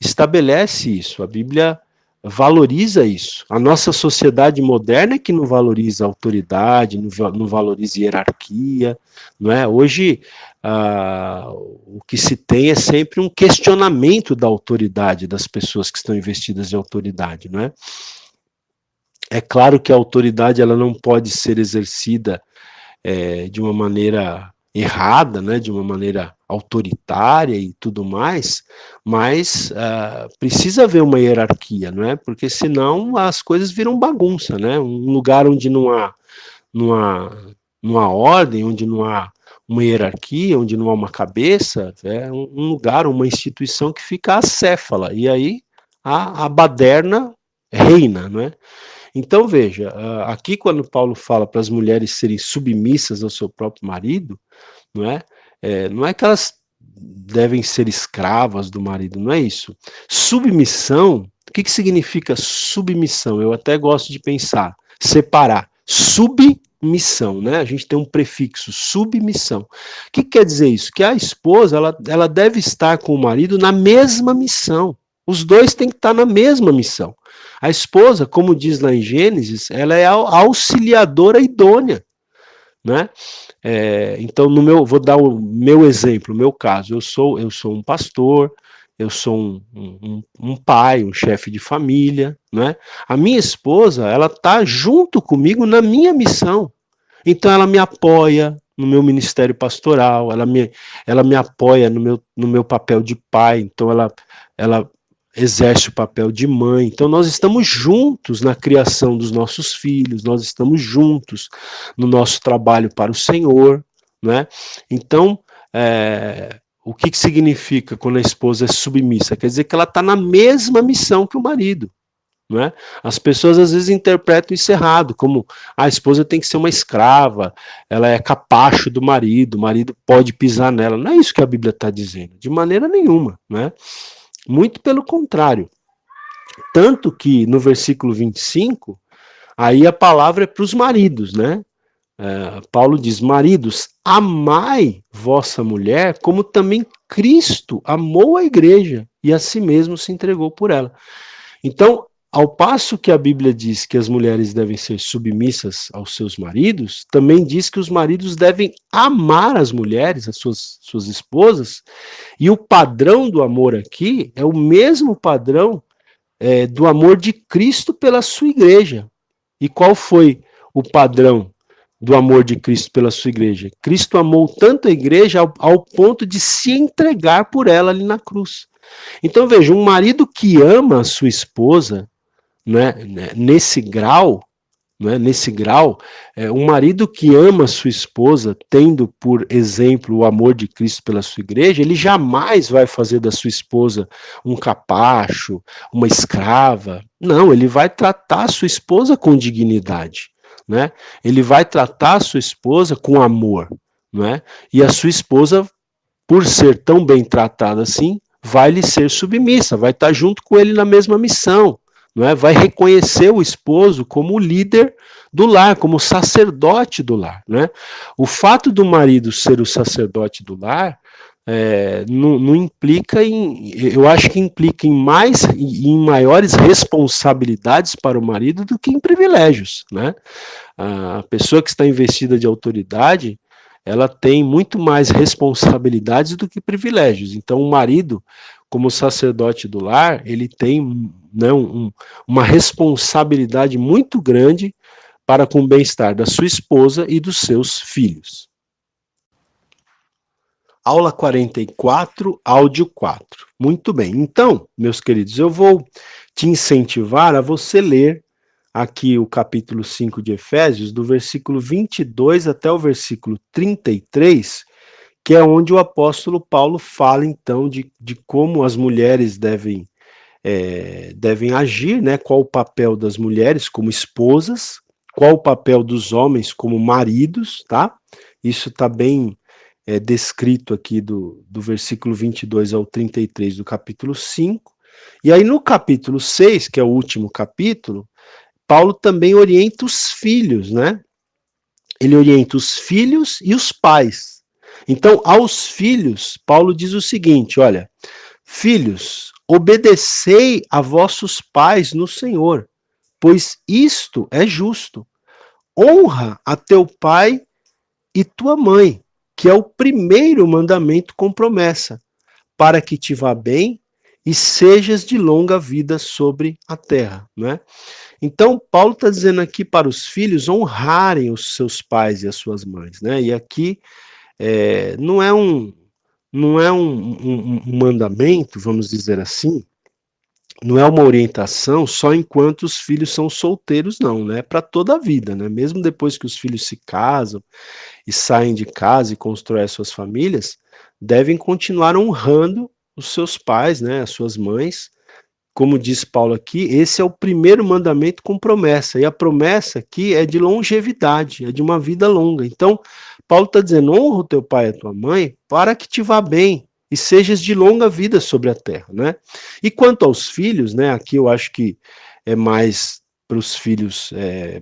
estabelece isso, a Bíblia valoriza isso. A nossa sociedade moderna é que não valoriza a autoridade, não valoriza hierarquia, não é? Hoje, o que se tem é sempre um questionamento da autoridade das pessoas que estão investidas de autoridade, não é? É claro que a autoridade ela não pode ser exercida de uma maneira errada, né, de uma maneira autoritária e tudo mais, mas precisa haver uma hierarquia, não é? Porque senão as coisas viram bagunça, né? Um lugar onde não há ordem, onde não há uma hierarquia, onde não há uma cabeça, é um lugar, uma instituição que fica acéfala, e aí a baderna reina, não é? Então, veja, aqui quando Paulo fala para as mulheres serem submissas ao seu próprio marido, não é? Não é que elas devem ser escravas do marido, não é isso. Submissão, o que significa submissão? Eu até gosto de pensar, separar. Submissão, né? A gente tem um prefixo, submissão. O que quer dizer isso? Que a esposa, ela deve estar com o marido na mesma missão. Os dois têm que estar na mesma missão. A esposa, como diz lá em Gênesis, ela é a auxiliadora idônea, né? Então, vou dar o meu exemplo, o meu caso. Eu sou um pastor, eu sou um pai, um chefe de família, né? A minha esposa, ela está junto comigo na minha missão. Então, ela me apoia no meu ministério pastoral, ela me apoia no meu papel de pai, então ela exerce o papel de mãe. Então, nós estamos juntos na criação dos nossos filhos, nós estamos juntos no nosso trabalho para o Senhor, né? Então, o que significa quando a esposa é submissa? Quer dizer que ela está na mesma missão que o marido. Não é? As pessoas às vezes interpretam isso errado, como a esposa tem que ser uma escrava, ela é capacho do marido, o marido pode pisar nela. Não é isso que a Bíblia está dizendo, de maneira nenhuma, né? Muito pelo contrário. Tanto que no versículo 25, aí a palavra é para os maridos, né? Paulo diz: maridos, amai vossa mulher, como também Cristo amou a igreja e a si mesmo se entregou por ela. Então, ao passo que a Bíblia diz que as mulheres devem ser submissas aos seus maridos, também diz que os maridos devem amar as mulheres, as suas esposas, e o padrão do amor aqui é o mesmo padrão do amor de Cristo pela sua igreja. E qual foi o padrão do amor de Cristo pela sua igreja? Cristo amou tanto a igreja ao ponto de se entregar por ela ali na cruz. Então veja, um marido que ama a sua esposa, né, nesse grau, um marido que ama a sua esposa, tendo por exemplo o amor de Cristo pela sua igreja, ele jamais vai fazer da sua esposa um capacho, uma escrava. Não, ele vai tratar a sua esposa com dignidade, né? Ele vai tratar a sua esposa com amor, né? E a sua esposa, por ser tão bem tratada assim, vai lhe ser submissa, vai estar junto com ele na mesma missão, não é? Vai reconhecer o esposo como líder do lar, como sacerdote do lar, né? O fato do marido ser o sacerdote do lar não implica eu acho que implica em maiores responsabilidades para o marido do que em privilégios, né? A pessoa que está investida de autoridade, ela tem muito mais responsabilidades do que privilégios. Então, o marido, como sacerdote do lar, ele tem, né, uma responsabilidade muito grande para com o bem-estar da sua esposa e dos seus filhos. Aula 44, áudio 4. Muito bem. Então, meus queridos, eu vou te incentivar a você ler aqui o capítulo 5 de Efésios, do versículo 22 até o versículo 33, que é onde o apóstolo Paulo fala, então, de como as mulheres devem agir, né? Qual o papel das mulheres como esposas, qual o papel dos homens como maridos, tá? Isso está bem descrito aqui do versículo 22 ao 33 do capítulo 5. E aí no capítulo 6, que é o último capítulo, Paulo também orienta os filhos, né? Ele orienta os filhos e os pais. Então, aos filhos, Paulo diz o seguinte, olha, filhos, obedecei a vossos pais no Senhor, pois isto é justo. Honra a teu pai e tua mãe, que é o primeiro mandamento com promessa, para que te vá bem e sejas de longa vida sobre a terra, né? Então, Paulo está dizendo aqui para os filhos honrarem os seus pais e as suas mães, né? E aqui não é um mandamento, vamos dizer assim, não é uma orientação só enquanto os filhos são solteiros, não, né? É para toda a vida, né? Mesmo depois que os filhos se casam e saem de casa e constroem as suas famílias, devem continuar honrando os seus pais, né? As suas mães. Como diz Paulo aqui, esse é o primeiro mandamento com promessa. E a promessa aqui é de longevidade, é de uma vida longa. Então, Paulo está dizendo: honra o teu pai e a tua mãe para que te vá bem e sejas de longa vida sobre a terra, né? E quanto aos filhos, né? Aqui eu acho que é mais para os filhos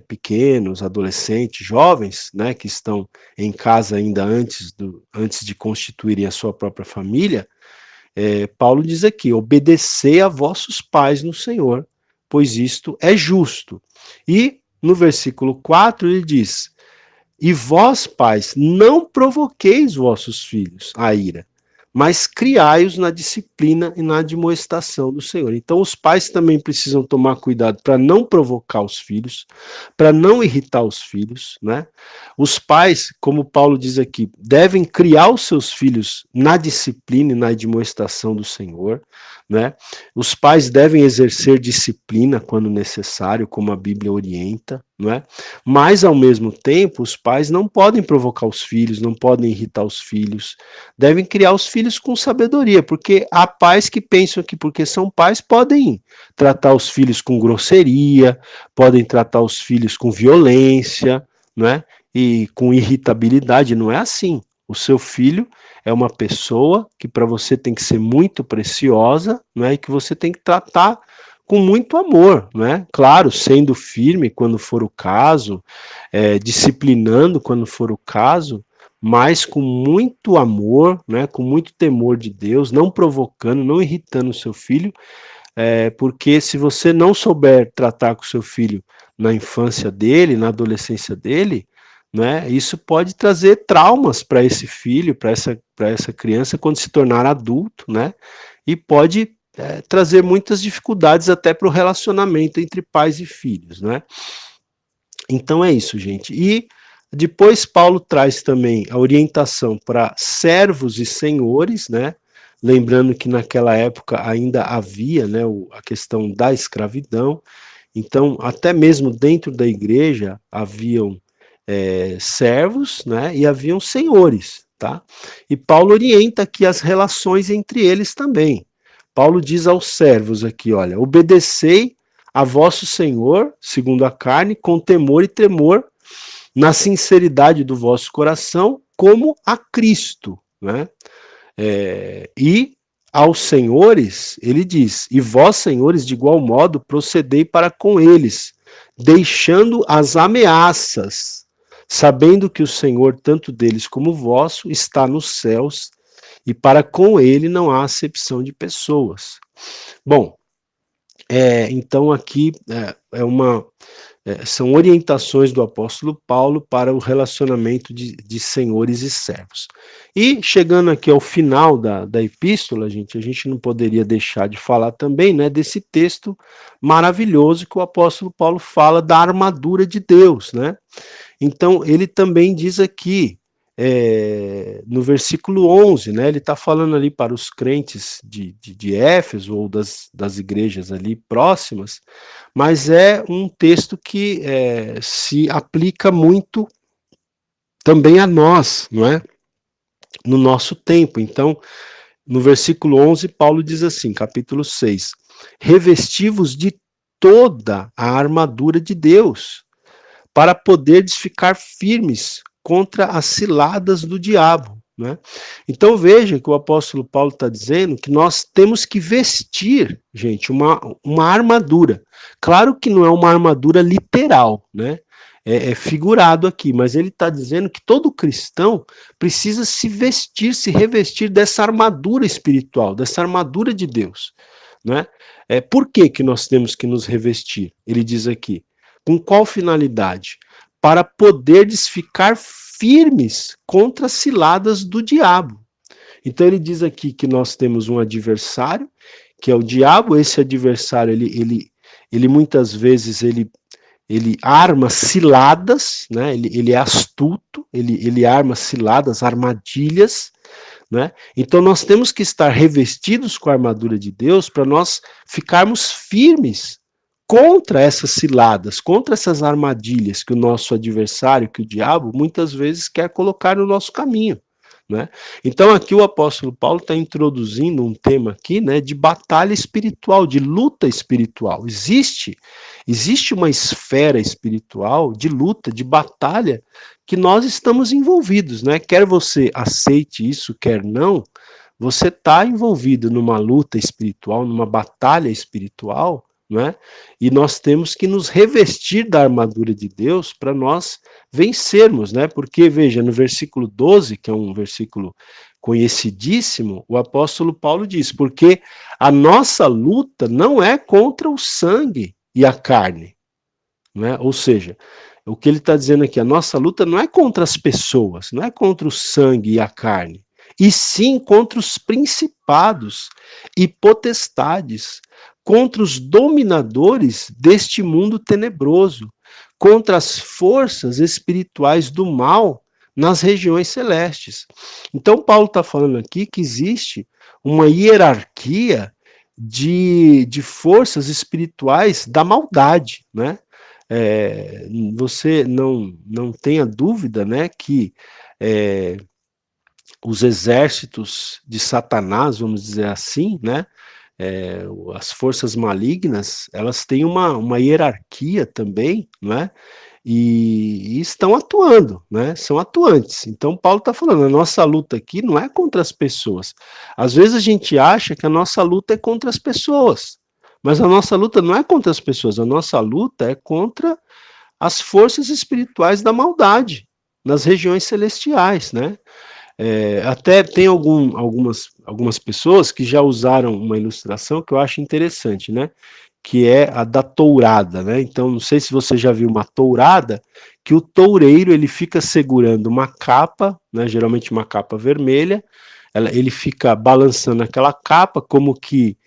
pequenos, adolescentes, jovens, né? Que estão em casa ainda antes de constituírem a sua própria família. Paulo diz aqui: obedecei a vossos pais no Senhor, pois isto é justo. E no versículo 4 ele diz: e vós, pais, não provoqueis vossos filhos à ira, mas criai-os na disciplina e na admoestação do Senhor. Então, os pais também precisam tomar cuidado para não provocar os filhos, para não irritar os filhos, né? Os pais, como Paulo diz aqui, devem criar os seus filhos na disciplina e na admoestação do Senhor, né? Os pais devem exercer disciplina quando necessário, como a Bíblia orienta, não é? Mas, ao mesmo tempo, os pais não podem provocar os filhos, não podem irritar os filhos, devem criar os filhos com sabedoria, porque há pais que pensam que porque são pais podem tratar os filhos com grosseria, podem tratar os filhos com violência, né? E com irritabilidade. Não é assim. O seu filho é uma pessoa que para você tem que ser muito preciosa, né? E que você tem que tratar com muito amor, né? Claro, sendo firme quando for o caso, disciplinando quando for o caso, mas com muito amor, né? Com muito temor de Deus, não provocando, não irritando o seu filho, porque se você não souber tratar com o seu filho na infância dele, na adolescência dele, né, isso pode trazer traumas para esse filho, para essa criança quando se tornar adulto, né, e pode trazer muitas dificuldades até para o relacionamento entre pais e filhos, né. Então é isso, gente. E depois Paulo traz também a orientação para servos e senhores, né, lembrando que naquela época ainda havia, né, a questão da escravidão. Então, até mesmo dentro da igreja haviam servos, né, e haviam senhores, tá? E Paulo orienta aqui as relações entre eles também. Paulo diz aos servos aqui, olha, obedecei a vosso Senhor, segundo a carne, com temor e tremor, na sinceridade do vosso coração, como a Cristo, né? E aos senhores, ele diz, e vós, senhores, de igual modo, procedei para com eles, deixando as ameaças, sabendo que o Senhor, tanto deles como vosso, está nos céus, e para com ele não há acepção de pessoas. Bom, então aqui são orientações do apóstolo Paulo para o relacionamento de senhores e servos. E chegando aqui ao final da epístola, gente, a gente não poderia deixar de falar também, né, desse texto maravilhoso que o apóstolo Paulo fala da armadura de Deus, né? Então, ele também diz aqui, no versículo 11, né, ele está falando ali para os crentes de Éfeso ou das igrejas ali próximas, mas é um texto que se aplica muito também a nós, não é? No nosso tempo. Então, no versículo 11, Paulo diz assim, capítulo 6, revesti-vos de toda a armadura de Deus, para poderdes ficar firmes contra as ciladas do diabo, né? Então veja que o apóstolo Paulo está dizendo que nós temos que vestir, gente, uma armadura. Claro que não é uma armadura literal, né? É figurado aqui, mas ele está dizendo que todo cristão precisa se vestir, se revestir dessa armadura espiritual, dessa armadura de Deus, né? Por que nós temos que nos revestir? Ele diz aqui, com qual finalidade? Para poderdes ficar firmes contra as ciladas do diabo. Então ele diz aqui que nós temos um adversário, que é o diabo. Esse adversário, ele muitas vezes ele arma ciladas, né? Ele é astuto, ele arma ciladas, armadilhas, né? Então nós temos que estar revestidos com a armadura de Deus para nós ficarmos firmes contra essas ciladas, contra essas armadilhas que o nosso adversário, que o diabo, muitas vezes quer colocar no nosso caminho, né? Então aqui o apóstolo Paulo está introduzindo um tema aqui, né, de batalha espiritual, de luta espiritual. Existe uma esfera espiritual de luta, de batalha, que nós estamos envolvidos, né? Quer você aceite isso, quer não, você está envolvido numa luta espiritual, numa batalha espiritual, né? E nós temos que nos revestir da armadura de Deus para nós vencermos, né? Porque, veja, no versículo 12, que é um versículo conhecidíssimo, o apóstolo Paulo diz, porque a nossa luta não é contra o sangue e a carne, né? Ou seja, o que ele está dizendo aqui, a nossa luta não é contra as pessoas, não é contra o sangue e a carne, e sim contra os principados e potestades, contra os dominadores deste mundo tenebroso, contra as forças espirituais do mal nas regiões celestes. Então Paulo está falando aqui que existe uma hierarquia de forças espirituais da maldade, né? Você não tenha dúvida, né, que os exércitos de Satanás, vamos dizer assim, né, as forças malignas, elas têm uma hierarquia também, né, e estão atuando, né, são atuantes. Então Paulo está falando, a nossa luta aqui não é contra as pessoas. Às vezes a gente acha que a nossa luta é contra as pessoas, mas a nossa luta não é contra as pessoas, a nossa luta é contra as forças espirituais da maldade, nas regiões celestiais, né? Até tem algumas pessoas que já usaram uma ilustração que eu acho interessante, né? Que é a da tourada, né? Então, não sei se você já viu uma tourada, que o toureiro ele fica segurando uma capa, né? Geralmente uma capa vermelha, ele fica balançando aquela capa como que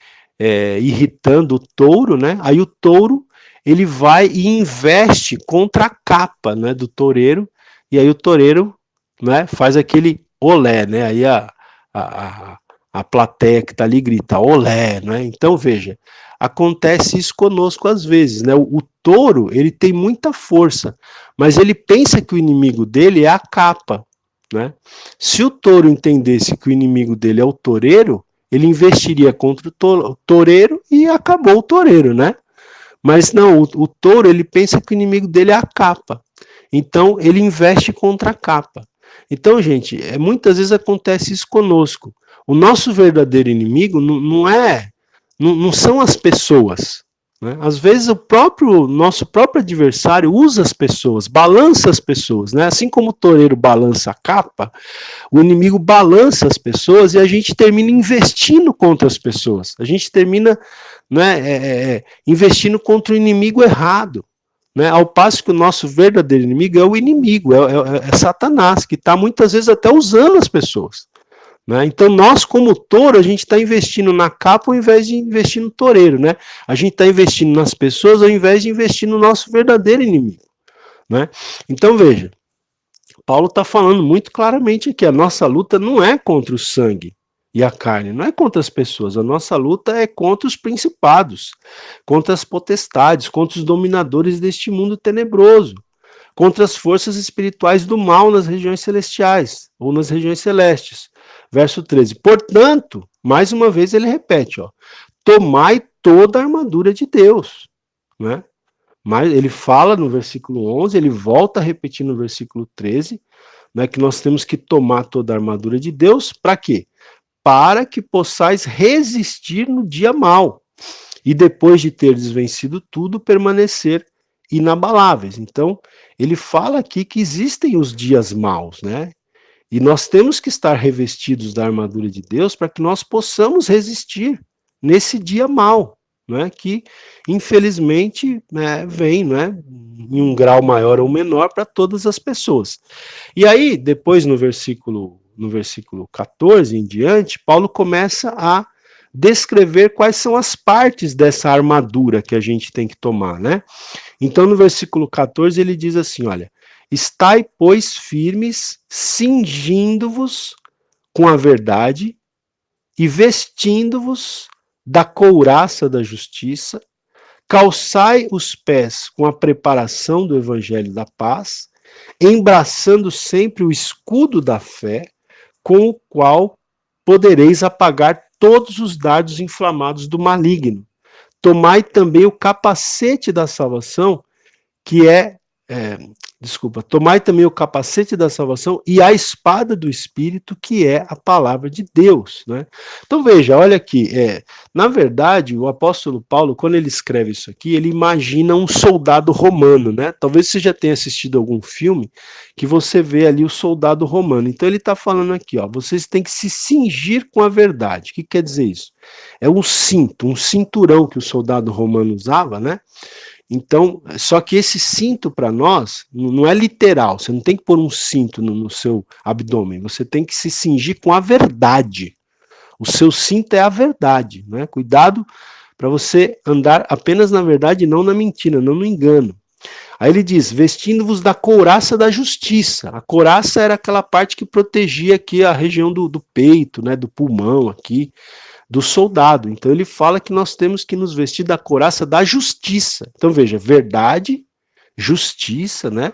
irritando o touro, né? Aí o touro ele vai e investe contra a capa, né, do toureiro, e aí o toureiro, né, faz aquele olé, né? Aí a plateia que está ali grita olé, né? Então veja, acontece isso conosco às vezes, né? O touro ele tem muita força, mas ele pensa que o inimigo dele é a capa, né? Se o touro entendesse que o inimigo dele é o toureiro, ele investiria contra o toureiro e acabou o toureiro, né? Mas não, o touro ele pensa que o inimigo dele é a capa. Então ele investe contra a capa. Então, gente, muitas vezes acontece isso conosco. O nosso verdadeiro inimigo não são as pessoas, né? Às vezes nosso próprio adversário usa as pessoas, balança as pessoas, né? Assim como o toureiro balança a capa, o inimigo balança as pessoas e a gente termina investindo contra as pessoas. A gente termina, né, investindo contra o inimigo errado. Né? Ao passo que o nosso verdadeiro inimigo é o inimigo, é Satanás, que está muitas vezes até usando as pessoas. Né? Então, nós, como touro, a gente está investindo na capa ao invés de investir no toureiro. Né? A gente está investindo nas pessoas ao invés de investir no nosso verdadeiro inimigo. Né? Então, veja, Paulo está falando muito claramente aqui: a nossa luta não é contra o sangue e a carne, não é contra as pessoas, a nossa luta é contra os principados, contra as potestades, contra os dominadores deste mundo tenebroso, contra as forças espirituais do mal nas regiões celestiais, ou nas regiões celestes. Verso 13. Portanto, mais uma vez ele repete, ó, tomai toda a armadura de Deus, né? Mas ele fala no versículo 11, ele volta a repetir no versículo 13, né, que nós temos que tomar toda a armadura de Deus, para quê? Para que possais resistir no dia mau, e depois de teres vencido tudo, permanecer inabaláveis. Então, ele fala aqui que existem os dias maus, né? E nós temos que estar revestidos da armadura de Deus para que nós possamos resistir nesse dia mau, né? Que infelizmente, né, vem, né, em um grau maior ou menor para todas as pessoas. E aí, depois no versículo 14 em diante, Paulo começa a descrever quais são as partes dessa armadura que a gente tem que tomar, né? Então, no versículo 14, ele diz assim: olha, estai, pois, firmes, cingindo-vos com a verdade e vestindo-vos da couraça da justiça, calçai os pés com a preparação do evangelho da paz, embraçando sempre o escudo da fé, com o qual podereis apagar todos os dardos inflamados do maligno. Tomai também o capacete da salvação, que tomai também o capacete da salvação e a espada do Espírito, que é a palavra de Deus, né? Então veja, olha aqui, na verdade, o apóstolo Paulo, quando ele escreve isso aqui, ele imagina um soldado romano, né? Talvez você já tenha assistido algum filme que você vê ali o soldado romano. Então ele está falando aqui, ó, vocês têm que se cingir com a verdade. O que quer dizer isso? É um cinto, um cinturão que o soldado romano usava, né? Então, só que esse cinto para nós não é literal, você não tem que pôr um cinto no seu abdômen, você tem que se cingir com a verdade. O seu cinto é a verdade, né? Cuidado para você andar apenas na verdade e não na mentira, não no engano. Aí ele diz, vestindo-vos da couraça da justiça. A couraça era aquela parte que protegia aqui a região do peito, né, do pulmão aqui, do soldado. Então ele fala que nós temos que nos vestir da couraça da justiça. Então veja, verdade, justiça, né?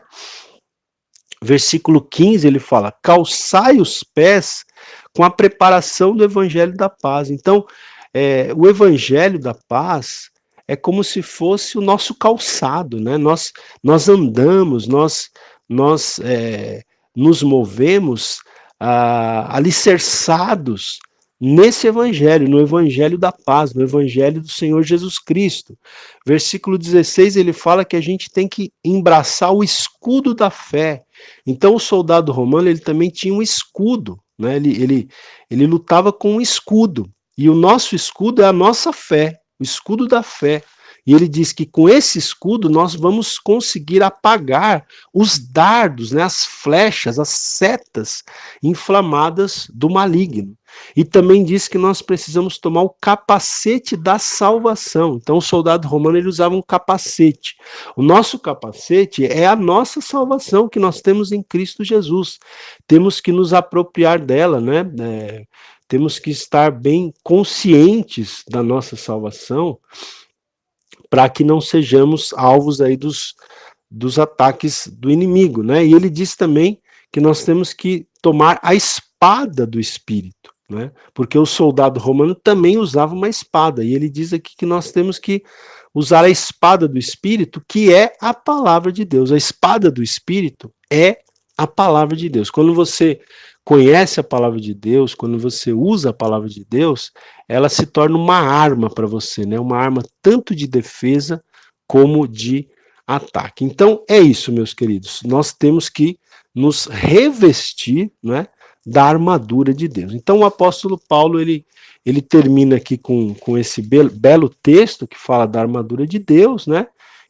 Versículo 15 ele fala, calçai os pés com a preparação do evangelho da paz. Então, o evangelho da paz é como se fosse o nosso calçado, né? Nós andamos, nós nos movemos alicerçados nesse evangelho, no evangelho da paz, no evangelho do Senhor Jesus Cristo. Versículo 16, ele fala que a gente tem que embraçar o escudo da fé. Então o soldado romano, ele também tinha um escudo, né? Ele lutava com um escudo, e o nosso escudo é a nossa fé, o escudo da fé. E ele diz que com esse escudo nós vamos conseguir apagar os dardos, né, as flechas, as setas inflamadas do maligno. E também diz que nós precisamos tomar o capacete da salvação. Então o soldado romano ele usava um capacete. O nosso capacete é a nossa salvação que nós temos em Cristo Jesus. Temos que nos apropriar dela, né? Temos que estar bem conscientes da nossa salvação, para que não sejamos alvos aí dos ataques do inimigo, né? E ele diz também que nós temos que tomar a espada do Espírito, né? Porque o soldado romano também usava uma espada, e ele diz aqui que nós temos que usar a espada do Espírito, que é a palavra de Deus. A espada do Espírito é a palavra de Deus. Quando você conhece a palavra de Deus, quando você usa a palavra de Deus, ela se torna uma arma para você, né? Uma arma tanto de defesa como de ataque. Então é isso, meus queridos. Nós temos que nos revestir, né, da armadura de Deus. Então o apóstolo Paulo ele termina aqui com esse belo texto que fala da armadura de Deus, né?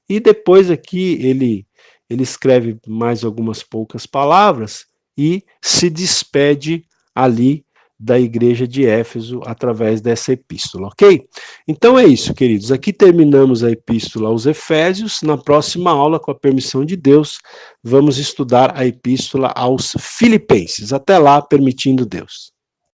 E depois aqui ele escreve mais algumas poucas palavras e se despede ali da igreja de Éfeso através dessa epístola, ok? Então é isso, queridos. Aqui terminamos a epístola aos Efésios. Na próxima aula, com a permissão de Deus, vamos estudar a epístola aos Filipenses. Até lá, permitindo Deus.